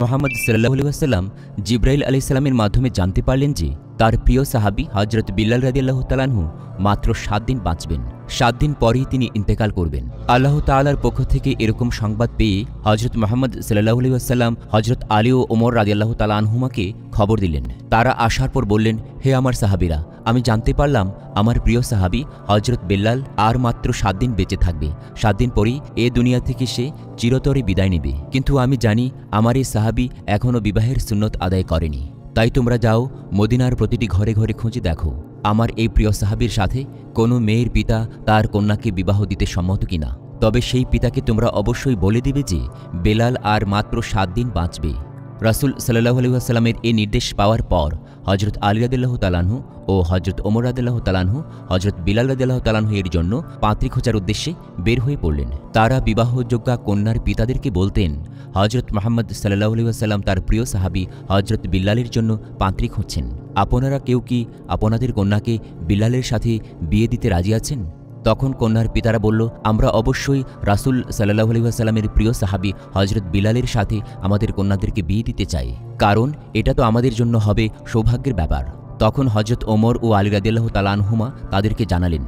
মুহাম্মদ সাল্লাল্লাহু আলাইহি ওয়াসাল্লাম জিব্রাইল আলাইহিস সালামের মাধ্যমে জানতে পারলেন যে তার প্রিয় সাহাবী হযরত বিল্লাল রাদিয়াল্লাহু তাআলা আনহু মাত্র 7 দিন বাঁচবেন। 7 দিন পরেই তিনি ইন্তেকাল করবেন। আল্লাহ তাআলার পক্ষ থেকে এরকম সংবাদ পেয়ে হযরত মুহাম্মদ সাল্লাল্লাহু আলাইহি ওয়াসাল্লাম হযরত আলী ও ওমর রাদিয়াল্লাহু তাআলা আনহুমাকে খবর দিলেন। তারা আসার পর বললেন, হে আমার সাহাবীরা, আমি জানতে পারলাম আমার প্রিয় সাহাবী হযরত বিল্লাল আর মাত্র 7 দিন বেঁচে থাকবে। 7 দিন পরেই এ দুনিয়া থেকে সে চিরতরে বিদায় নেবে। কিন্তু আমি জানি আমার এই সাহাবী এখনও বিবাহের সুন্নত আদায় করেনি। তাই তোমরা যাও, মদিনার প্রতিটি ঘরে ঘরে খুঁজে দেখো আমার এই প্রিয় সাহাবীর সাথে কোনো মেয়ের পিতা তার কন্যাকে বিবাহ দিতে সম্মত কিনা। তবে সেই পিতাকে তোমরা অবশ্যই বলে দিবে যে বেলাল আর মাত্র 7 দিন বাঁচবে। রাসূল সাল্লাল্লাহু আলাইহি ওয়াসাল্লামের এই নির্দেশ পাওয়ার পর হযরত আলী রাদিয়াল্লাহু তাআলা আনহু ও হযরত ওমর রাদিয়াল্লাহু তাআলা আনহু হযরত বিলাল রাদিয়াল্লাহু তাআলা আনহু এর জন্য পাত্রী খোঁজার উদ্দেশ্যে বের হয়ে পড়লেন। তারা বিবাহযোগ্যা কন্যার পিতাদেরকে বলতেন, হযরত মুহাম্মদ সাল্লাল্লাহু আলাইহি ওয়াসাল্লাম তার প্রিয় সাহাবী হযরত বিল্লালের জন্য পাত্রী খুঁজছেন। আপনারা কেউ কি আপনাদের কন্যাকে বিল্লালের সাথে বিয়ে দিতে রাজি আছেন? তখন কন্যার পিতারা বলল, আমরা অবশ্যই রাসূল সাল্লাল্লাহু আলাইহি ওয়াসাল্লামের প্রিয় সাহাবী হযরত বিলালের সাথে আমাদের কন্যাদেরকে বিয়ে দিতে চাই, কারণ এটা তো আমাদের জন্য হবে সৌভাগ্যের ব্যাপার। তখন হযরত ওমর ও আলী রাদিয়াল্লাহু তাআলা আনহুমা তাদেরকে জানালেন,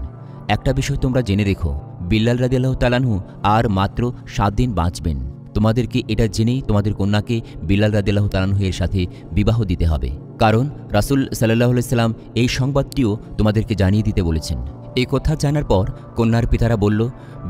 একটা বিষয় তোমরা জেনে রেখো, বিল্লাল রাদিয়াল্লাহু তাআলা আনহু আর মাত্র 7 দিন বাঁচবেন। তোমাদেরকে এটা জেনেই তোমাদের কন্যাকে বিল্লাল রাদিয়াল্লাহু তাআলা আনহু এর সাথে বিবাহ দিতে হবে, কারণ রাসূল সাল্লাল্লাহু আলাইহি ওয়াসাল্লাম এই সংবাদটিও তোমাদেরকে জানিয়ে দিতে বলেছেন। এই কথা জানার পর কন্যার পিতারা বলল,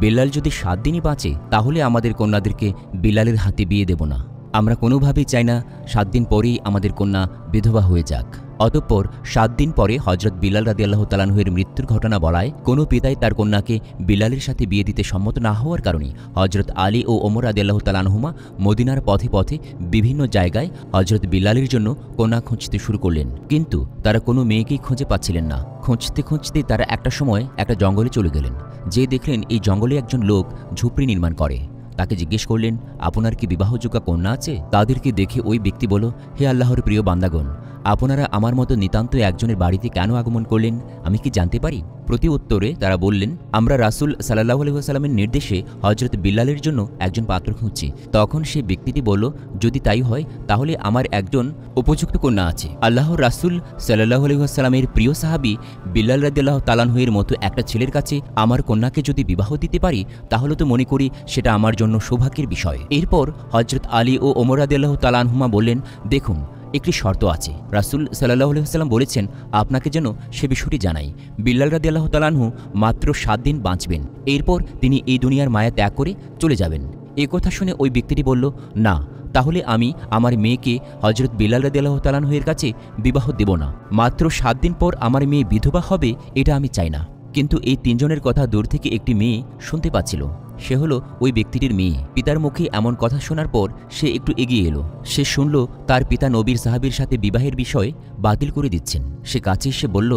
বিল্লাল যদি 7 দিনই বাঁচে তাহলে আমাদের কন্যাদেরকে বিল্লালের হাতে বিয়ে দেব না। আমরা কোনোভাবেই চাই না 7 দিন পরেই আমাদের কন্যা বিধবা হয়ে যাক। অতঃপর 7 দিন পরে হযরত বিল্লাল রাদিয়াল্লাহু তাআলা আনহু এর মৃত্যুর ঘটনা বলায় কোনো পিতাই তার কন্যাকে বিল্লালের সাথে বিয়ে দিতে সম্মত না হওয়ার কারণে হযরত আলী ও ওমর রাদিয়াল্লাহু তাআলা আনহুমা মদিনার পথে পথে বিভিন্ন জায়গায় হযরত বিল্লালের জন্য কন্যা খুঁজতে শুরু করলেন। কিন্তু তারা কোনো মেয়েকেই খুঁজে পাচ্ছিলেন না। খুঁজতে খুঁজতে তারা একটা সময় একটা জঙ্গলে চলে গেলেন। যে দেখলেন এই জঙ্গলে একজন লোক ঝুপড়ি নির্মাণ করে। তাকে জিজ্ঞেস করলেন, আপনার কি বিবাহযোগ্য কন্যা আছে? তাদেরকে দেখে ওই ব্যক্তি বলল, হে আল্লাহর প্রিয় বান্দাগণ, আপনারা আমার মতো নিতান্ত একজনের বাড়িতে কেন আগমন করলেন, আমি কি জানতে পারি? প্রতি উত্তরে তারা বললেন, আমরা রাসূল সাল্লাল্লাহু আলাইহি ওয়াসাল্লামের নির্দেশে হযরত বিল্লালের জন্য একজন পাত্র খুঁজছি। তখন সেই ব্যক্তিটি বলল, যদি তাই হয় তাহলে আমার একজন উপযুক্ত কন্যা আছে। আল্লাহর রাসূল সাল্লাল্লাহু আলাইহি ওয়াসাল্লামের প্রিয় সাহাবী বিল্লাল রাদিয়াল্লাহু তাআলা আনহু এর মতো একটা ছেলের কাছে আমার কন্যাকে যদি বিবাহ দিতে পারি তাহলে তো মনে করি সেটা আমার জন্য সৌভাগ্যের বিষয়। এরপর হযরত আলী ও ওমর রাদিয়াল্লাহু তাআলা আনহুমা বললেন, দেখুন, একটি শর্ত আছে। রাসূল সাল্লাল্লাহু আলাইহি ওয়াসাল্লাম বলেছেন আপনাকে যেন সে বিষয়টি জানাই। বিল্লাল রাদিয়াল্লাহু তাআলা আনহু মাত্র 7 দিন বাঁচবেন, এরপর তিনি এই দুনিয়ার মায়া ত্যাগ করে চলে যাবেন। এ কথা শুনে ওই ব্যক্তিটি বলল, না, তাহলে আমি আমার মেয়েকে হযরত বিল্লাল রাদিয়াল্লাহু তাআলা আনহু এর কাছে বিবাহ দেব না। মাত্র 7 দিন পর আমার মেয়ে বিধবা হবে এটা আমি চাই না। কিন্তু এই তিনজনের কথা দূর থেকে একটি মেয়ে শুনতে পাচ্ছিল। সে হলো ওই ব্যক্তিটির মেয়ে। পিতার মুখে এমন কথা শোনার পর সে একটু এগিয়ে এলো। সে শুনল তার পিতা নবীর সাহাবীর সাথে বিবাহের বিষয় বাতিল করে দিচ্ছেন। সে কাছে এসে বলল,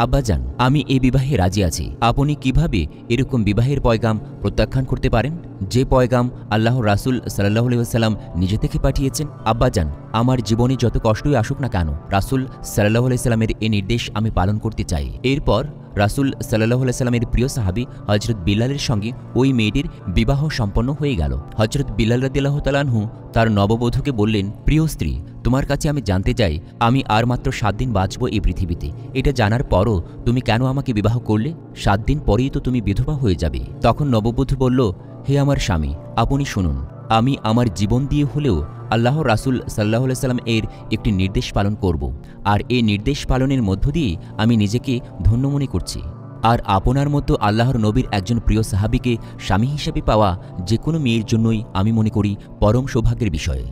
আব্বাজান, আমি এই বিবাহে রাজি আছি। আপনি কিভাবে এরকম বিবাহের পয়গাম প্রত্যাখ্যান করতে পারেন, যে পয়গাম আল্লাহর রাসূল সাল্লাল্লাহু আলাইহি ওয়াসাল্লাম নিজে থেকে পাঠিয়েছেন? আব্বাজান, আমার জীবনে যত কষ্টই আসুক না কেন রাসূল সাল্লাল্লাহু আলাইহি ওয়াসাল্লামের এই নির্দেশ আমি পালন করতে চাই। এরপর রাসূল সাল্লাল্লাহু আলাইহি ওয়াসাল্লামের প্রিয় সাহাবী হযরত বিল্লালের সঙ্গে ওই মেয়েটির বিবাহ সম্পন্ন হয়ে গেল। হযরত বিল্লাল রাদিয়াল্লাহু তাআলা আনহু তার নববধূকে বললেন, প্রিয় স্ত্রী, তোমার কাছে আমি জানতে চাই, আমি আর মাত্র 7 দিন বাঁচব এই পৃথিবীতে। এটা জানার পরও তুমি কেন আমাকে বিবাহ করলে? 7 দিন পরেই তো তুমি বিধবা হয়ে যাবে। তখন নববধূ বলল, হে আমার স্বামী, আপনি শুনুন, আমি আমার জীবন দিয়ে হলেও আল্লাহর রাসূল সাল্লাল্লাহু আলাইহি ওয়াসাল্লাম এর একটি নির্দেশ পালন করব, আর এই নির্দেশ পালনের মধ্য দিয়ে আমি নিজেকে ধন্য মনে করছি। আর আপনার মতো আল্লাহর নবীর একজন প্রিয় সাহাবীকে স্বামী হিসেবে পাওয়া যে কোনো মেয়ের জন্যই আমি মনে করি পরম সৌভাগ্যের বিষয়।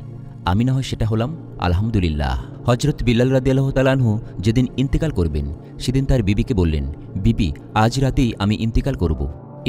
আমি না হয় সেটা হলাম, আলহামদুলিল্লাহ। হযরত বিল্লাল রাদিয়াল্লাহু তাআলা আনহু যেদিন ইন্তেকাল করবেন সেদিন তার বিবিকে বললেন, বিবি, আজ রাতেই আমি ইন্তেকাল করব।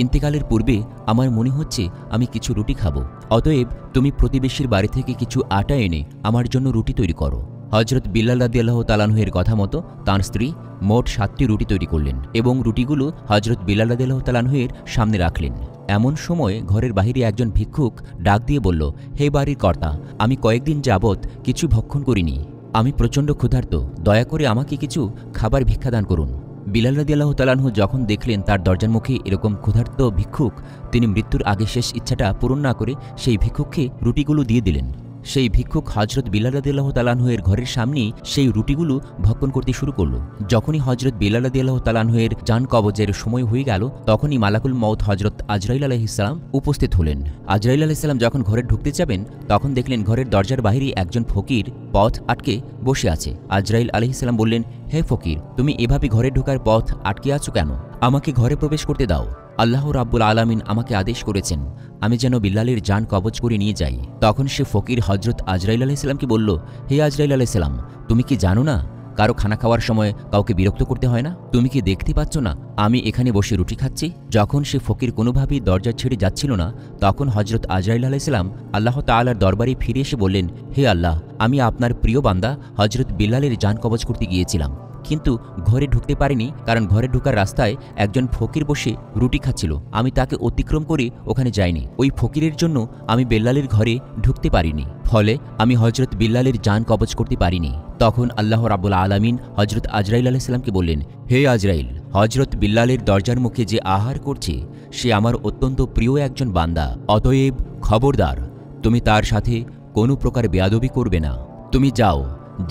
ইন্তেকালের পূর্বে আমার মনে হচ্ছে আমি কিছু রুটি খাবো, অতএব তুমি প্রতিবেশীর বাড়ি থেকে কিছু আটা এনে আমার জন্য রুটি তৈরি করো। হযরত বিল্লাল রাদিয়াল্লাহু তাআলা আনহু এর কথা মতো তাঁর স্ত্রী মোট 7টি রুটি তৈরি করলেন এবং রুটিগুলো হযরত বিল্লাল রাদিয়াল্লাহু তাআলা আনহু এর সামনে রাখলেন। এমন সময় ঘরের বাহিরে একজন ভিক্ষুক ডাক দিয়ে বলল, হে বাড়ির কর্তা, আমি কয়েকদিন যাবৎ কিছু ভক্ষণ করিনি, আমি প্রচণ্ড ক্ষুধার্ত, দয়া করে আমাকে কিছু খাবার ভিক্ষাদান করুন। বিল্লাল রাদিয়াল্লাহু তাআলা আনহু যখন দেখলেন তার দরজার মুখে এরকম ক্ষুধার্ত ভিক্ষুক, তিনি মৃত্যুর আগে শেষ ইচ্ছাটা পূরণ না করে সেই ভিক্ষুককে রুটিগুলো দিয়ে দিলেন। সেই ভিক্ষুক হজরত বিলাল রাদিয়াল্লাহু তাআলা আনহু এর ঘরের সামনেই সেই রুটিগুলো ভক্ষণ করতে শুরু করল। যখনই হজরত বিলাল রাদিয়াল্লাহু তাআলা আনহু এর জান কবজের সময় হয়ে গেল, তখনই মালাকুল মউত হজরত আজরাইল আলাইহিস সালাম উপস্থিত হলেন। আজরাইল আলাইহিস সালাম যখন ঘরে ঢুকতে যাবেন, তখন দেখলেন ঘরের দরজার বাইরে একজন ফকির পথ আটকে বসে আছে। আজরাইল আলাইহিস সালাম বললেন, হে ফকির, তুমি এভাবে ঘরে ঢোকার পথ আটকে আছো কেন? আমাকে ঘরে প্রবেশ করতে দাও। আল্লাহ রাব্বুল আলামিন আমাকে আদেশ করেছেন আমি যেন বিল্লালের জান কবজ করে নিয়ে যাই। তখন সে ফকির হজরত আজরাইল আলাইহিস সালামকে বলল, হে আজরাইল আলাইহিস সালাম, তুমি কি জানো না কারো খানা খাওয়ার সময় কাউকে বিরক্ত করতে হয় না? তুমি কি দেখতে পাচ্ছ না আমি এখানে বসে রুটি খাচ্ছি? যখন সে ফকির কোনোভাবেই দরজা ছেড়ে যাচ্ছিল না, তখন হজরত আজরাইল আলাইহিস সালাম আল্লাহ তাআলার দরবারে ফিরে এসে বললেন, হে আল্লাহ, আমি আপনার প্রিয় বান্দা হজরত বিল্লালের জান কবজ করতে গিয়েছিলাম, কিন্তু ঘরে ঢুকতে পারিনি, কারণ ঘরে ঢোকার রাস্তায় একজন ফকির বসে রুটি খাচ্ছিল। আমি তাকে অতিক্রম করে ওখানে যাইনি। ওই ফকিরের জন্য আমি বিল্লালের ঘরে ঢুকতে পারিনি, ফলে আমি হজরত বিল্লালের জান কবজ করতে পারিনি। তখন আল্লাহ রাব্বুল আলামিন হজরত আজরাইল আলাইহিস সালামকে বললেন, হে আজরাইল, হজরত বিল্লালের দরজার মুখে যে আহার করছে সে আমার অত্যন্ত প্রিয় একজন বান্দা। অতএব খবরদার, তুমি তার সাথে কোনো প্রকার বেয়াদবি করবে না। তুমি যাও,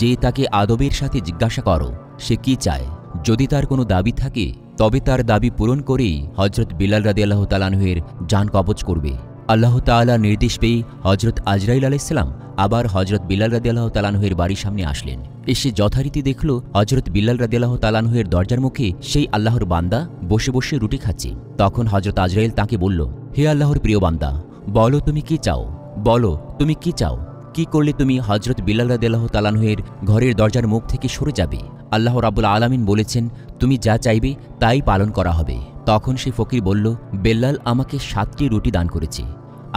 যে তাকে আদবের সাথে জিজ্ঞাসা করো সে কি চায়। যদি তার কোনো দাবি থাকে তবে তার দাবি পূরণ করেই হজরত বিল্লাল রাদিয়াল্লাহু তাআলা আনহুর জান কবজ করবে। আল্লাহ তাআলার নির্দেশ পেয়ে হজরত আজরাইল আলাইহিস সালাম আবার হজরত বিল্লাল রাদিয়াল্লাহু তাআলা আনহুর বাড়ির সামনে আসলেন। এসে যথারীতি দেখল হজরত বিল্লাল রাদিয়াল্লাহু তাআলা আনহুর দরজার মুখে সেই আল্লাহর বান্দা বসে বসে রুটি খাচ্ছে। তখন হজরত আজরাইল তাকে বলল, হে আল্লাহর প্রিয় বান্দা, বলো তুমি কি চাও, বলো তুমি কি চাও। কি করলে তুমি হজরত বিল্লাল রাদিয়াল্লাহু তাআলা আনহুর ঘরের দরজার মুখ থেকে সরে যাবে? আল্লাহ রাব্বুল আলামিন বলেছেন, তুমি যা চাইবে তাই পালন করা হবে। তখন সে ফকির বলল, বিল্লাল আমাকে 7টি রুটি দান করেছে,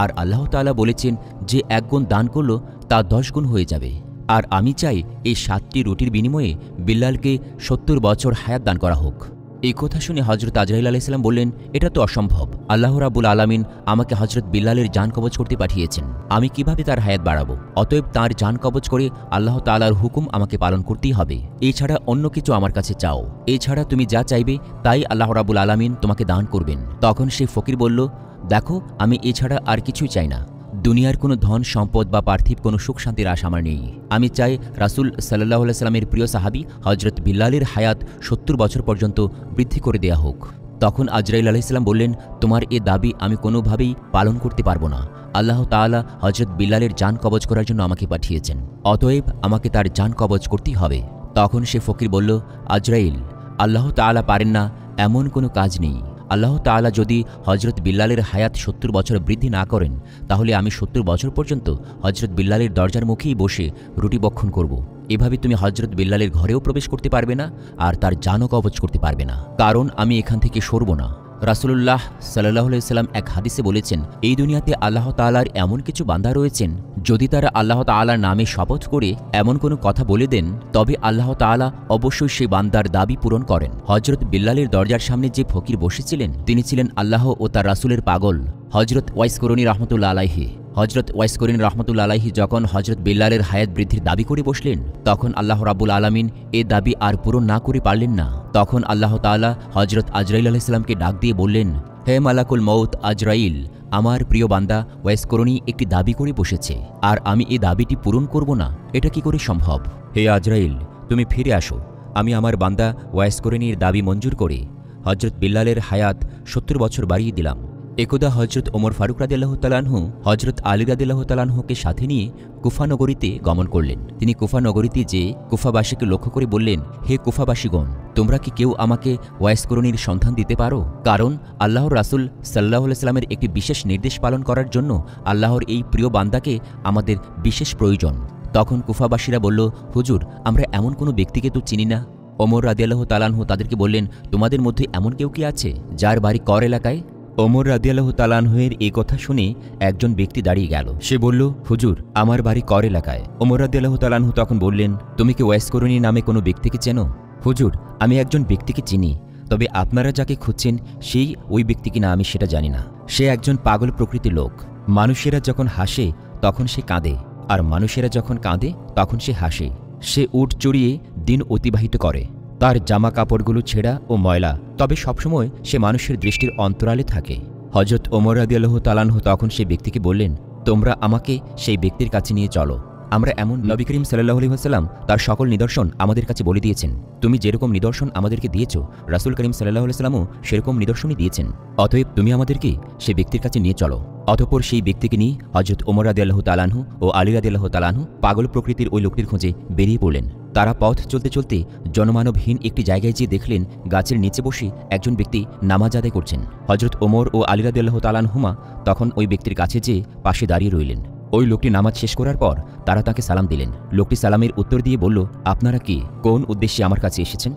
আর আল্লাহ তাআলা বলেছেন যে 1 গুণ দান করল তা 10 গুণ হয়ে যাবে। আর আমি চাই এই 7টি রুটির বিনিময়ে বিল্লালকে 70 বছর হায়াত দান করা হোক। এই কথা শুনে হজরত আজরাইল আলাইহিস সালাম বললেন, এটা তো অসম্ভব। আল্লাহ রাব্বুল আলামিন আমাকে হজরত বিল্লালের জান কবজ করতে পাঠিয়েছেন, আমি কিভাবে তার হায়াত বাড়াবো? অতএব তার জান কবজ করে আল্লাহ তাআলার হুকুম আমাকে পালন করতেই হবে। এছাড়া অন্য কিছু আমার কাছে চাও। এছাড়া তুমি যা চাইবে তাই আল্লাহ রাব্বুল আলামিন তোমাকে দান করবেন। তখন সে ফকির বলল, দেখো, আমি এছাড়া আর কিছুই চাই না। দুনিয়ার কোনো ধন সম্পদ বা পার্থিব কোনো সুখ শান্তির আশা আমার নেই। আমি চাই রাসূল সাল্লাল্লাহু আলাইহি সাল্লামের প্রিয় সাহাবী হজরত বিল্লালের হায়াত 70 বছর পর্যন্ত বৃদ্ধি করে দেয়া হোক। তখন আজরাইল আলাইহিস সালাম বললেন, তোমার এ দাবি আমি কোনোভাবেই পালন করতে পারবো না। আল্লাহ তাআলা হজরত বিল্লালের জান কবজ করার জন্য আমাকে পাঠিয়েছেন, অতএব আমাকে তার জান কবজ করতেই হবে। তখন সে ফকির বলল, আজরাইল, আল্লাহ তাআলা পারেন না এমন কোনো কাজ নেই। আল্লাহ তাআলা যদি হজরত বিল্লালের হায়াত 70 বছর বৃদ্ধি না করেন, তাহলে আমি 70 বছর পর্যন্ত হজরত বিল্লালের দরজার মুখেই বসে রুটি বক্ষণ করব। এভাবে তুমি হজরত বিল্লালের ঘরেও প্রবেশ করতে পারবে না, আর তার জানও কবজ করতে পারবে না, কারণ আমি এখান থেকে সরব না। রাসূলুল্লাহ সাল্লাল্লাহু আলাইহি সাল্লাম এক হাদিসে বলেছেন, এই দুনিয়াতে আল্লাহ তাআলার এমন কিছু বান্দা রয়েছেন, যদি তারা আল্লাহ তাআলার নামে শপথ করে এমন কোনো কথা বলে দেন, তবে আল্লাহ তাআলা অবশ্যই সেই বান্দার দাবি পূরণ করেন। হজরত বিল্লালের দরজার সামনে যে ফকির বসেছিলেন তিনি ছিলেন আল্লাহ ও তার রাসূলের পাগল হজরত ওয়াইস করনী রাহমাতুল্লাহ আলাইহি। হজরত ওয়াইস করনী রাহমাতুল্লাহ আলাইহি যখন হজরত বিল্লালের হায়াত বৃদ্ধির দাবি করে বসলেন, তখন আল্লাহ রাব্বুল আলামিন এ দাবি আর পূরণ না করে পারলেন না। তখন আল্লাহ তাআলা হজরত আজরাইল আলাইহিস সালামকে ডাক দিয়ে বললেন, হে মালাকুল মউত আজরাইল, আমার প্রিয় বান্দা ওয়াইস করনী একটি দাবি করে বসেছে, আর আমি এই দাবিটি পূরণ করব না, এটা কি করে সম্ভব? হে আজরাইল, তুমি ফিরে আসো। আমি আমার বান্দা ওয়াইস করনীর দাবি মঞ্জুর করে হজরত বিল্লালের হায়াত 70 বছর বাড়িয়ে দিলাম। একদা হজরত ওমর ফারুক রাদিয়াল্লাহু তাআলা আনহু হজরত আলী রাদিয়াল্লাহু তাআলা আনহুকে সাথে নিয়ে কুফা নগরীতে গমন করলেন। তিনি কুফা নগরীতে যে কুফাবাসীকে লক্ষ্য করে বললেন, হে কুফাবাসীগণ, তোমরা কি কেউ আমাকে ওয়াইস করনীর সন্ধান দিতে পারো? কারণ আল্লাহর রাসূল সাল্লাল্লাহু আলাইহি সাল্লামের একটি বিশেষ নির্দেশ পালন করার জন্য আল্লাহর এই প্রিয় বান্দাকে আমাদের বিশেষ প্রয়োজন। তখন কুফাবাসীরা বলল, হুজুর, আমরা এমন কোনো ব্যক্তিকে তো চিনি না। ওমর রাদিয়াল্লাহু তাআলা আনহু তাদেরকে বললেন, তোমাদের মধ্যে এমন কেউ কি আছে যার বাড়ি কর এলাকায়? ওমর রাদিয়াল্লাহু তাআলা আনহুর এই কথা শুনে একজন ব্যক্তি দাঁড়িয়ে গেল। সে বলল, হুজুর, আমার বাড়ি কর এলাকায়। ওমর রাদিয়াল্লাহু তাআলা আনহু তখন বললেন, তুমি কি ওয়াইস করনী নামে কোনো ব্যক্তিকে চেনো? হুজুর, আমি একজন ব্যক্তিকে চিনি, তবে আপনারা যাকে খুঁজছেন সেই ওই ব্যক্তি কিনা আমি সেটা জানি না। সে একজন পাগল প্রকৃতির লোক। মানুষেরা যখন হাসে তখন সে কাঁদে, আর মানুষেরা যখন কাঁদে তখন সে হাসে। সে উট চড়িয়ে দিন অতিবাহিত করে, তার জামা কাপড়গুলো ছেঁড়া ও ময়লা, তবে সবসময় সে মানুষের দৃষ্টির অন্তরালে থাকে। হজরত ওমর রাদিয়াল্লাহু তাআলা আনহু তখন সে ব্যক্তিকে বললেন, তোমরা আমাকে সেই ব্যক্তির কাছে নিয়ে চলো। আমরা এমন নবী করিম সাল্লাল্লাহু আলাইহি ওয়াসাল্লাম তার সকল নিদর্শন আমাদের কাছে বলে দিয়েছেন। তুমি যেরকম নিদর্শন আমাদেরকে দিয়েছ, রাসূল করিম সাল্লাল্লাহু আলাইহি ওয়াসাল্লামও সেরকম নিদর্শনই দিয়েছেন। অতএব তুমি আমাদেরকে সেই ব্যক্তির কাছে নিয়ে চলো। অতঃপর সেই ব্যক্তিকে নিয়ে হযরত ওমর রাদিয়াল্লাহু তাআলা আনহু ও আলী রাদিয়াল্লাহু তাআলা আনহু পাগল প্রকৃতির ওই লোকটির খোঁজে বেরিয়ে পড়লেন। তারা পথ চলতে চলতে জনমানবহীন একটি জায়গায় যেয়ে দেখলেন গাছের নিচে বসে একজন ব্যক্তি নামাজ আদায় করছেন। হযরত ওমর ও আলী রাদিয়াল্লাহু তাআলা আনহুমা তখন ওই ব্যক্তির কাছে যেয়ে পাশে দাঁড়িয়ে রইলেন। ওই লোকটি নামাজ শেষ করার পর তারা তাকে সালাম দিলেন। লোকটি সালামের উত্তর দিয়ে বলল, আপনারা কি, কোন উদ্দেশ্যে আমার কাছে এসেছেন?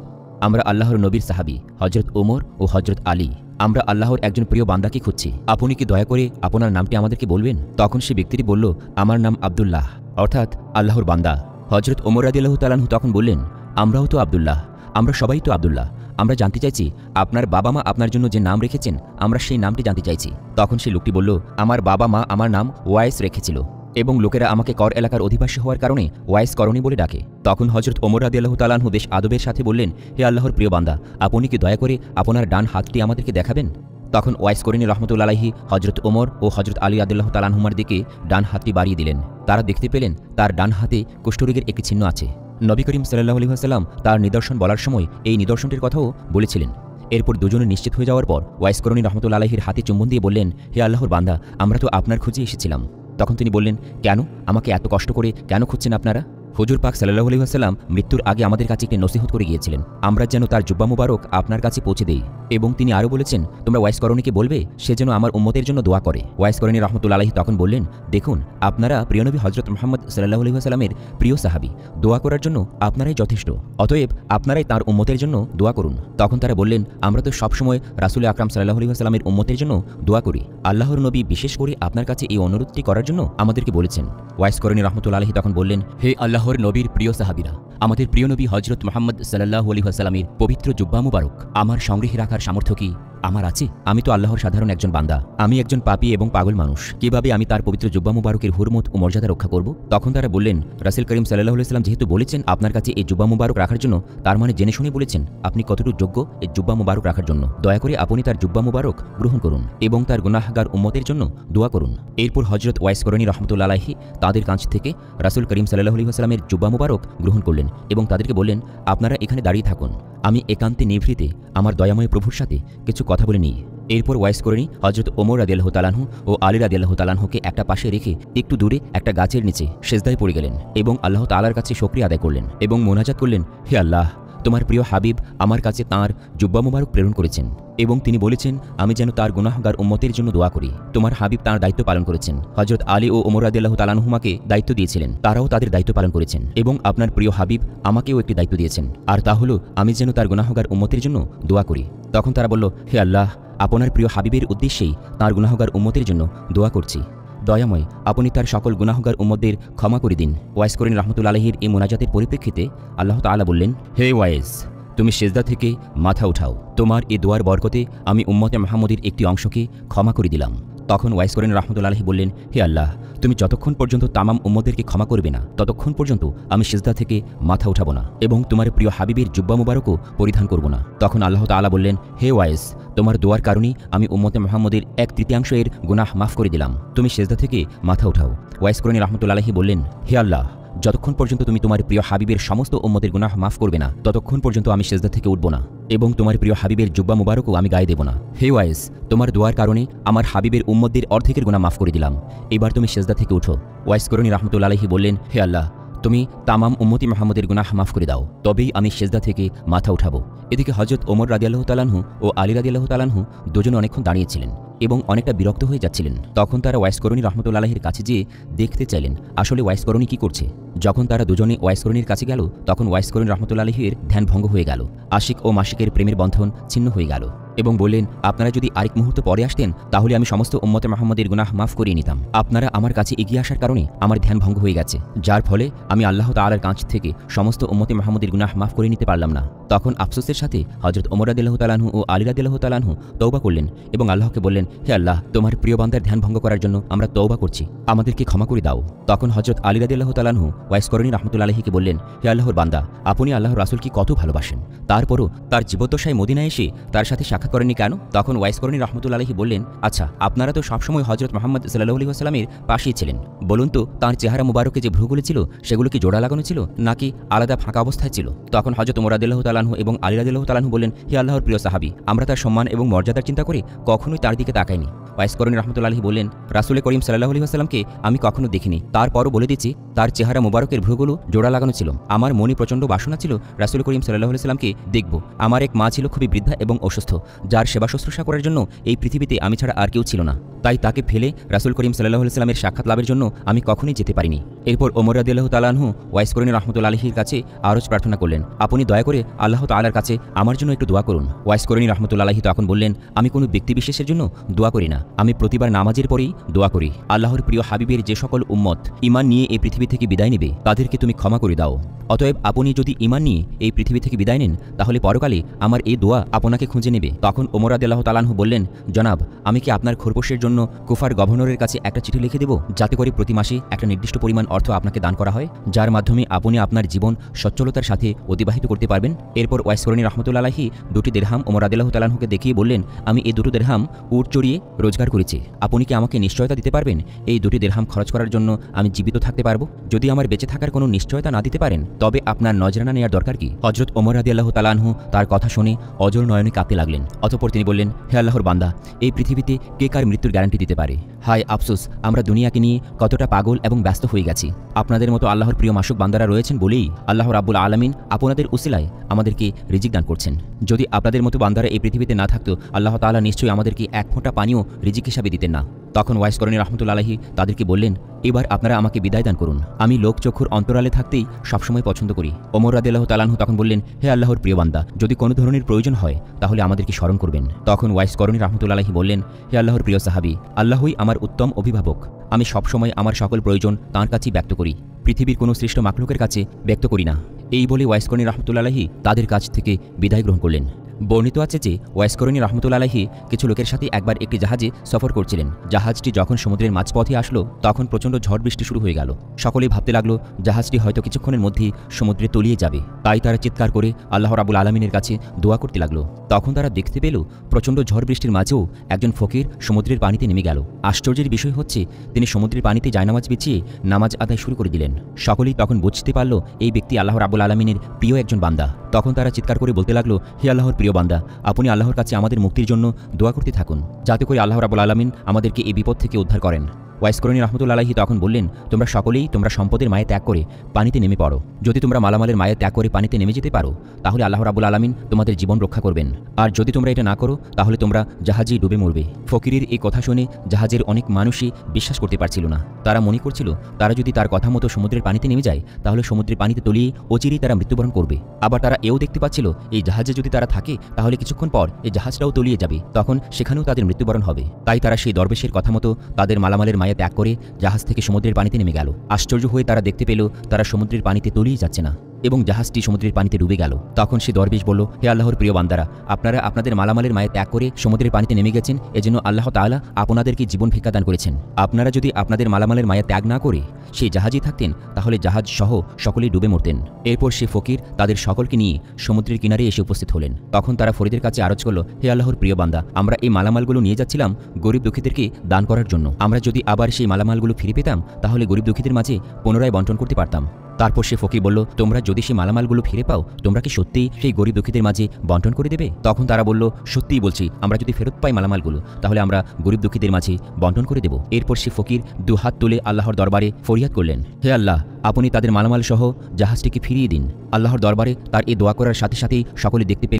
আমরা আল্লাহর নবীর সাহাবী হযরত ওমর ও হযরত আলী। আমরা আল্লাহর একজন প্রিয় বান্দাকে খুঁজছি। আপনি কি দয়া করে আপনার নামটি আমাদেরকে বলবেন? তখন সে ব্যক্তিটি বলল, আমার নাম আব্দুল্লাহ, অর্থাৎ আল্লাহর বান্দা। হযরত ওমর রাদিয়াল্লাহু তাআলা আনহু তখন বললেন, আমরাও তো আব্দুল্লাহ, আমরা সবাই তো আব্দুল্লাহ। আমরা জানতে চাইছি আপনার বাবা মা আপনার জন্য যে নাম রেখেছেন, আমরা সেই নামটি জানতে চাইছি। তখন সেই লোকটি বলল, আমার বাবা মা আমার নাম ওয়াইস রেখেছিল এবং লোকেরা আমাকে কর এলাকার অধিবাসী হওয়ার কারণে ওয়াইস করণী বলে ডাকে। তখন হযরত ওমর রাদিয়াল্লাহু তাআলা আনহু বেশ আদবের সাথে বললেন, হে আল্লাহর প্রিয় বান্দা, আপনি কি দয়া করে আপনার ডান হাতটি আমাদেরকে দেখাবেন? তখন ওয়াইস করণী রাহমাতুল্লাহি আলাইহি হযরত ওমর ও হযরত আলী রাদিয়াল্লাহু তাআলা আনহুমার দিকে ডান হাতটি বাড়িয়ে দিলেন। তারা দেখতে পেলেন তার ডান হাতে কুষ্ঠরোগের একটি চিহ্ন আছে। নবী করিম সাল্লাল্লাহু আলাইহি ওয়াসাল্লাম তার নিদর্শন বলার সময় এই নিদর্শনটির কথাও বলেছিলেন। এরপর দুজনে নিশ্চিত হয়ে যাওয়ার পর ওয়াইস করণী রাহমাতুল্লাহি আলাইহির হাতে চুম্বন দিয়ে বললেন, হে আল্লাহর বান্দা, আমরা তো আপনার খোঁজে এসেছিলাম। তখন তিনি বললেন, কেন আমাকে এত কষ্ট করে কেন খুঁজছেন আপনারা? হুজুর পাক সাল্লাল্লাহু আলাইহি ওয়াসাল্লাম মৃত্যুর আগে আমাদের কাছে একটি নসিহত করে গিয়েছিলেন, আমরা যেন তার জুব্বা মুবারক আপনার কাছে পৌঁছে দেই। এবং তিনি আরও বলেছেন, তোমরা ওয়াইস করণীকে বলবে সে যেন আমার উম্মতের জন্য দোয়া করে। ওয়াইস করণী রাহমাতুল্লাহি আলাইহি তখন বললেন, দেখুন, আপনারা প্রিয়নবী হযরত মুহাম্মদ সাল্লাল্লাহু আলাইহি ওয়াসাল্লামের প্রিয় সাহাবী, দোয়া করার জন্য আপনারাই যথেষ্ট। অতএব আপনারাই তার উম্মতের জন্য দোয়া করুন। তখন তারা বললেন, আমরা তো সবসময় রাসূল আকরাম সাল্লাল্লাহু আলাইহি ওয়াসাল্লামের উম্মতের জন্য দোয়া করি। আল্লাহর নবী বিশেষ করে আপনার কাছে এই অনুরোধটি করার জন্য আমাদেরকে বলেছেন। ওয়াইস করণী রাহমাতুল্লাহি আলাইহি তখন বললেন, হে আল্লাহর নবীর প্রিয় সাহাবীরা, আমাদের প্রিয় নবী হযরত মুহাম্মদ সাল্লাল্লাহু আলাইহি ওয়াসাল্লামের পবিত্র জুব্বা মুবারক আমার সংগ্রহে রাখার সামর্থ্য কি আমার আছে? আমি তো আল্লাহর সাধারণ একজন বান্দা, আমি একজন পাপী এবং পাগল মানুষ। কিভাবে আমি তার পবিত্র জুব্বা মুবারকের হুরমত ও মর্যাদা রক্ষা করব? তখন তারা বললেন, রাসূল করিম সাল্লাল্লাহু আলাইহি ওয়াসাল্লাম যেহেতু বলেছেন আপনার কাছে এই জুব্বা মুবারক রাখার জন্য, তার মানে জেনে শুনে বলেছেন আপনি কতটুকু যোগ্য এই জুব্বা মুবারক রাখার জন্য। দয়া করে আপনি তার জুব্বা মুবারক গ্রহণ করুন এবং তার গুনাহগার উম্মতের জন্য দোয়া করুন। এরপর হযরত ওয়াইস করণী রাহমাতুল্লাহি আলাইহি তাদের কাছ থেকে রাসূল করিম সাল্লাল্লাহু আলাইহি ওয়াসাল্লামের জুব্বা মুবারক গ্রহণ করলেন এবং তাদেরকে বললেন, আপনারা এখানে দাঁড়িয়ে থাকুন, আমি একান্তে নিভৃতে আমার দয়াময় প্রভুর সাথে কিছু কথা বলে নিই। এরপর ওয়াইস করণী হযরত ওমর রাদিয়াল্লাহু তাআলা আনহু ও আলী রাদিয়াল্লাহু তাআলা আনহুকে একটা পাশে রেখে একটু দূরে একটা গাছের নিচে সিজদায় পড়ে গেলেন এবং আল্লাহ তাআলার কাছে শুকরিয়া আদায় করলেন এবং মোনাজাত করলেন, হে আল্লাহ, তোমার প্রিয় হাবিব আমার কাছে তাঁর জুব্বা মুবারক প্রেরণ করেছেন এবং তিনি বলেছেন আমি যেন তার গুনাহগার উম্মতের জন্য দোয়া করি। তোমার হাবিব তাঁর দায়িত্ব পালন করেছেন। হযরত আলী ও ওমর রাদিয়াল্লাহু তাআলা আনহুমাকে দায়িত্ব দিয়েছিলেন, তারাও তাদের দায়িত্ব পালন করেছেন এবং আপনার প্রিয় হাবিব আমাকেও একটি দায়িত্ব দিয়েছেন, আর তা হলো আমি যেন তার গুনাহগার উম্মতের জন্য দোয়া করি। তখন তারা বলল, হে আল্লাহ, আপনার প্রিয় হাবিবের উদ্দেশ্যেই তাঁর গুনাহগার উম্মতের জন্য দোয়া করছি। দয়াময়, আপনি তার সকল গুনাহগার উম্মতদের ক্ষমা করে দিন। ওয়াইস করণী রাহমাতুল্লাহি আলাইহির এই মোনাজাতের পরিপ্রেক্ষিতে আল্লাহ তাআলা বললেন, হে ওয়াইস, তুমি সিজদা থেকে মাথা উঠাও, তোমার এই দোয়ার বরকতে আমি উম্মতে মুহাম্মদের একটি অংশকে ক্ষমা করে দিলাম। তখন ওয়াইস করণী রাহমাতুল্লাহি আলাইহি বললেন, হে আল্লাহ, তুমি যতক্ষণ পর্যন্ত তামাম উম্মতদেরকে ক্ষমা করবে না, ততক্ষণ পর্যন্ত আমি সিজদা থেকে মাথা উঠাবো না এবং তোমার প্রিয় হাবিবের জুব্বা মুবারকও পরিধান করব না। তখন আল্লাহ তাআলা বললেন, হে ওয়াইস, তোমার দোয়ার কারণেই আমি উম্মতে মুহাম্মদের 1/3 এর গুনাহ মাফ করে দিলাম, তুমি সিজদা থেকে মাথা উঠাও। ওয়াইস করণী রাহমাতুল্লাহি আলাইহি বললেন, হে আল্লাহ, যতক্ষণ পর্যন্ত তুমি তোমার প্রিয় হাবিবের সমস্ত উম্মতের গুনাহ মাফ করবে না, ততক্ষণ পর্যন্ত আমি সিজদা থেকে উঠব না এবং তোমার প্রিয় হাবিবের জুব্বা মুবারকও আমি গায়ে দেব না। হে ওয়াইস, তোমার দোয়ার কারণে আমার হাবিবের উম্মতদের অর্ধেকের গুনাহ মাফ করে দিলাম, এবার তুমি সিজদা থেকে উঠো। ওয়াইস করণী রাহমাতুল্লাহি আলাইহি বললেন, হে আল্লাহ, তুমি তামাম উম্মতি মুহাম্মদের গুনাহ মাফ করে দাও, তবেই আমি সিজদা থেকে মাথা উঠাবো। এদিকে হযরত ওমর রাদিয়াল্লাহু তাআলা আনহু ও আলী রাদিয়াল্লাহু তাআলা আনহু দুজনে অনেকক্ষণ দাঁড়িয়েছিলেন এবং অনেকটা বিরক্ত হয়ে যাচ্ছিলেন। তখন তারা ওয়াইস করণী রাহমাতুল্লাহি আলাইহির কাছে যেয়ে দেখতে চাইলেন আসলে ওয়াইস করণী কি করছে। যখন তারা দুজনে ওয়াইস করণীর কাছে গেল, তখন ওয়াইস করণী রাহমাতুল্লাহি আলাইহির ধ্যান ভঙ্গ হয়ে গেল। আশিক ও মাশিকের প্রেমের বন্ধন ছিন্ন হয়ে গেল এবং বললেন, আপনারা যদি আরেক মুহূর্ত পরে আসতেন তাহলে আমি সমস্ত উম্মতে মুহাম্মদের গুনাহ মাফ করিয়ে নিতাম। আপনারা আমার কাছে এগিয়ে আসার কারণে আমার ধ্যান ভঙ্গ হয়ে গেছে, যার ফলে আমি আল্লাহ তাআলার কাছ থেকে সমস্ত উম্মতে মুহাম্মদের গুনাহ মাফ করে নিতে পারলাম না। তখন আফসোসের সাথে হযরত ওমর রাদিয়াল্লাহু তাআলা আনহু ও আলী রাদিয়াল্লাহু তাআলা আনহু তওবা করলেন এবং আল্লাহকে বললেন, হে আল্লাহ, তোমার প্রিয় বান্দার ধ্যান ভঙ্গ করার জন্য আমরা তওবা করছি, আমাদেরকে ক্ষমা করে দাও। তখন হযরত আলী রাদিয়াল্লাহু তাআলা আনহু ওয়াইস করণী রাহমাতুল্লাহি আলাইহিকে বললেন, হে আল্লাহর বান্দা, আপনি আল্লাহর রাসূলকে কত ভালোবাসেন, তারপরও তার জীবদ্দশায় মদিনায় এসে তার সাথে সাক্ষাৎ সাক্ষাৎ করেননি কেন? তখন ওয়াইস করণী রহমতুল্লাহ আলাইহি বললেন, আচ্ছা, আপনারা তো সবসময় হযরত মুহাম্মদ সাল্লাল্লাহু আলাইহি ওয়াসাল্লামের পাশেই ছিলেন। বলুন তো, তাঁর চেহারা মুবারকে যে ভ্রুগুলো ছিল সেগুলো কি জোড়া লাগানো ছিল নাকি আলাদা ফাঁকা অবস্থায় ছিল? তখন হযরত ওমর রাদিয়াল্লাহু তাআলা আনহু এবং আলী রাদিয়াল্লাহু তাআলা আনহু বললেন, হে আল্লাহর প্রিয় সাহাবী, আমরা তার সম্মান এবং মর্যাদার চিন্তা করে কখনোই তার দিকে তাকাইনি। ওয়াইস করণী রহমতুল্লাহ আলাইহি বললেন, রাসূল করিম সাল্লাল্লাহু আলাইহি ওয়াসাল্লামকে আমি কখনো দেখিনি, তারপরও বলে দিচ্ছি তার চেহারা মুবারকের ভ্রুগুলো জোড়া লাগানো ছিল। আমার মনে প্রচণ্ড বাসনা ছিল রাসূল করিম সাল্লাল্লাহু আলাইহি ওয়াসাল্লামকে দেখব। আমার এক মা ছিল খুবই বৃদ্ধা এবং অসুস্থ, যার সেবা শুশ্রূষা করার জন্য এই পৃথিবীতে আমি ছাড়া আর কেউ ছিল না। তাই তাকে ফেলে রাসূল করিম সাল্লাল্লাহু আলাইহি ওয়াসাল্লামের সাক্ষাৎ লাভের জন্য আমি কখনোই যেতে পারিনি। এরপর ওমর রাদিয়াল্লাহু তাআলা আনহু ওয়াইস করণী রহমতুল্লাহ আলাইহির কাছে আরজ প্রার্থনা করলেন, আপনি দয়া করে আল্লাহ তাআলার কাছে আমার জন্য একটু দোয়া করুন। ওয়াইস করণী রহমতুল্লাহ আলাইহি তখন বললেন, আমি কোনো ব্যক্তিবিশেষের জন্য দোয়া করি না, আমি প্রতিবার নামাজের পরেই দোয়া করি। আল্লাহর প্রিয় হাবিবের যে সকল উম্মত ঈমান নিয়ে এই পৃথিবী থেকে বিদায় নেবে তাদেরকে তুমি ক্ষমা করে দাও। অতএব আপনি যদি ঈমান নিয়ে এই পৃথিবী থেকে বিদায় নেন তাহলে পরকালে আমার এই দোয়া আপনাকে খুঁজে নেবে। তখন ওমর রাদিয়াল্লাহু তাআলা আনহু বললেন, জনাব, আমি কি আপনার খরপোশের জন্য কুফার গভর্নরের কাছে একটা চিঠি লিখে দেব, যাতে করে প্রতি মাসে একটা নির্দিষ্ট পরিমাণ অর্থ আপনাকে দান করা হয়, যার মাধ্যমে আপনি আপনার জীবন সচ্ছলতার সাথে অতিবাহিত করতে পারবেন? এরপর ওয়াইস করণী রহমতুল্লাহ আলাইহি 2টি দিরহাম ওমর রাদিয়াল্লাহু তাআলা আনহুকে দেখিয়ে বললেন, আমি এই 2টো দিরহাম উট চড়িয়ে রোজগার করেছি, আপনি কি আমাকে নিশ্চয়তা দিতে পারবেন এই 2টি দিরহাম খরচ করার জন্য আমি জীবিত থাকতে পারবো? যদি আমার বেঁচে থাকার কোনো নিশ্চয়তা না দিতে পারেন তবে আপনার নজরানা নেওয়ার দরকার কি? হযরত ওমর রাদিয়াল্লাহু তাআলা আনহু তার কথা শুনে অজর নয়নে কাঁদতে লাগলেন। অতঃপর তিনি বললেন, হে আল্লাহর বান্দা, এই পৃথিবীতে কে কার মৃত্যুর গ্যারান্টি দিতে পারে? হায় আফসোস, আমরা দুনিয়াকে নিয়ে কতটা পাগল এবং ব্যস্ত হয়ে গেছি। আপনাদের মতো আল্লাহর প্রিয় মাসুক বান্দারা রয়েছেন বলেই আল্লাহ রাব্বুল আলামিন আপনাদের উসিলায় আমাদেরকে রিজিক দান করছেন। যদি আপনাদের মতো বান্দারা এই পৃথিবীতে না থাকতো আল্লাহ তাআলা নিশ্চয়ই আমাদেরকে এক ফোঁটা পানিও রিজিক হিসাবে দিতেন না। তখন ওয়াইস করণী রহমতুল্লাহ আলাইহি তাদেরকে বললেন, এবার আপনারা আমাকে বিদায় দান করুন, আমি লোক চক্ষুর অন্তরালে থাকতেই সবসময় পছন্দ করি। ওমর রাদিয়াল্লাহু তাআলা আনহু তখন বললেন, হে আল্লাহর প্রিয় বান্দা, যদি কোনো ধরনের প্রয়োজন হয় তাহলে আমাদেরকে স্মরণ করবেন। তখন ওয়াইস করণী রহমতুল্লাহ আলাইহি বললেন, হে আল্লাহর প্রিয় সাহাবী, আল্লাহই আমার উত্তম অভিভাবক, আমি সবসময় আমার সকল প্রয়োজন তাঁর কাছেই ব্যক্ত করি, পৃথিবীর কোনো সৃষ্ট মাখলুকের কাছে ব্যক্ত করি না। এই বলে ওয়াইস করণী রহমতুল্লাহ আলাইহি তাদের কাছ থেকে বিদায় গ্রহণ করলেন। বর্ণিত আছে যে ওয়াইস করণী রহমতুল্লাহ আলাইহি কিছু লোকের সাথে একবার একটি জাহাজে সফর করছিলেন। জাহাজটি যখন সমুদ্রের মাঝপথে আসলো তখন প্রচণ্ড ঝড় বৃষ্টি শুরু হয়ে গেল। সকলেই ভাবতে লাগলো জাহাজটি হয়তো কিছুক্ষণের মধ্যেই সমুদ্রে তলিয়ে যাবে। তাই তারা চিৎকার করে আল্লাহ রাব্বুল আলামিনের কাছে দোয়া করতে লাগলো। তখন তারা দেখতে পেল প্রচণ্ড ঝড় বৃষ্টির মাঝেও একজন ফকির সমুদ্রের পানিতে নেমে গেল। আশ্চর্যের বিষয় হচ্ছে তিনি সমুদ্রের পানিতে জায়নামাজ বিছিয়ে নামাজ আদায় শুরু করে দিলেন। সকলেই তখন বুঝতে পারল এই ব্যক্তি আল্লাহ রাব্বুল আলামিনের প্রিয় একজন বান্দা। তখন তারা চিৎকার করে বলতে লাগলো, হে আল্লাহর প্রিয় বান্দা, আপনি আল্লাহর কাছে আমাদের মুক্তির জন্য দোয়া করতে থাকুন, যাতে করে আল্লাহ রাব্বুল আলামিন আমাদেরকে এই বিপদ থেকে উদ্ধার করেন। ওয়াইস করণী রহমতুল্লাহ আলাইহি তখন বললেন, তোমরা সকলেই তোমরা সম্পদের মায়ে ত্যাগ করে পানিতে নেমে পড়ো। যদি তোমরা মালামালের মায়ে ত্যাগ করে পানিতে নেমে যেতে পারো তাহলে আল্লাহ রাব্বুল আলামিন তোমাদের জীবন রক্ষা করবেন, আর যদি তোমরা এটা না করো তাহলে তোমরা জাহাজেই ডুবে মরবে। ফকিরের এই কথা শুনে জাহাজের অনেক মানুষই বিশ্বাস করতে পারছিল না। তারা মনে করছিল তারা যদি তার কথা মতো সমুদ্রের পানিতে নেমে যায় তাহলে সমুদ্রের পানিতে তলিয়ে অচিরেই তারা মৃত্যুবরণ করবে। আবার তারা এও দেখতে পাচ্ছিল এই জাহাজে যদি তারা থাকে তাহলে কিছুক্ষণ পর এই জাহাজটাও তলিয়ে যাবে, তখন সেখানেও তাদের মৃত্যুবরণ হবে। তাই তারা সেই দরবেশের কথা মতো তাদের মালামালের মায়ে ত্যাগ করে জাহাজ থেকে সমুদ্রের পানিতে নেমে গেল। আশ্চর্য হয়ে তারা দেখতে পেল তারা সমুদ্রের পানিতে তলিয়ে যাচ্ছে না এবং জাহাজটি সমুদ্রের পানিতে ডুবে গেল। তখন সে দরবেশ বলল, হে আল্লাহর প্রিয় বান্দারা, আপনারা আপনাদের মালামালের মায়ে ত্যাগ করে সমুদ্রের পানিতে নেমে গেছেন, এজন্য আল্লাহ তাআলা আপনাদেরকে জীবন ভিক্ষা দান করেছেন। আপনারা যদি আপনাদের মালামালের মায়ে ত্যাগ না করে সেই জাহাজেই থাকতেন তাহলে জাহাজ সহ সকলেই ডুবে মরতেন। এরপর সে ফকির তাদের সকলকে নিয়ে সমুদ্রের কিনারে এসে উপস্থিত হলেন। তখন তারা ফরিদের কাছে আরজ করল, হে আল্লাহর প্রিয় বান্দা, আমরা এই মালামালগুলো নিয়ে যাচ্ছিলাম গরিব দুঃখীদেরকে দান করার জন্য। আমরা যদি আবার সেই মালামালগুলো ফিরে পেতাম তাহলে গরিব দুঃখীদের মাঝে পুনরায় বন্টন করতে পারতাম। তারপর সে ফকির বলল, তোমরা যদি সেই মালামালগুলো ফিরে পাও তোমরা কি সত্যিই সেই গরিব দুঃখীদের মাঝে বন্টন করে দেবে? তখন তারা বলল, সত্যিই বলছি, আমরা যদি ফেরত পাই মালামালগুলো তাহলে আমরা গরিব দুঃখীদের মাঝে বন্টন করে দেব। এরপর সে ফকির দুহাত তুলে আল্লাহর দরবারে ফরিয়াদ করলেন, হে আল্লাহ, আপনি তাদের মালামাল সহ জাহাজটিকে ফিরিয়ে দিন। আল্লাহর দরবারে তার এই দোয়া করার সাথে সাথেই সকলে দেখতে পেলেন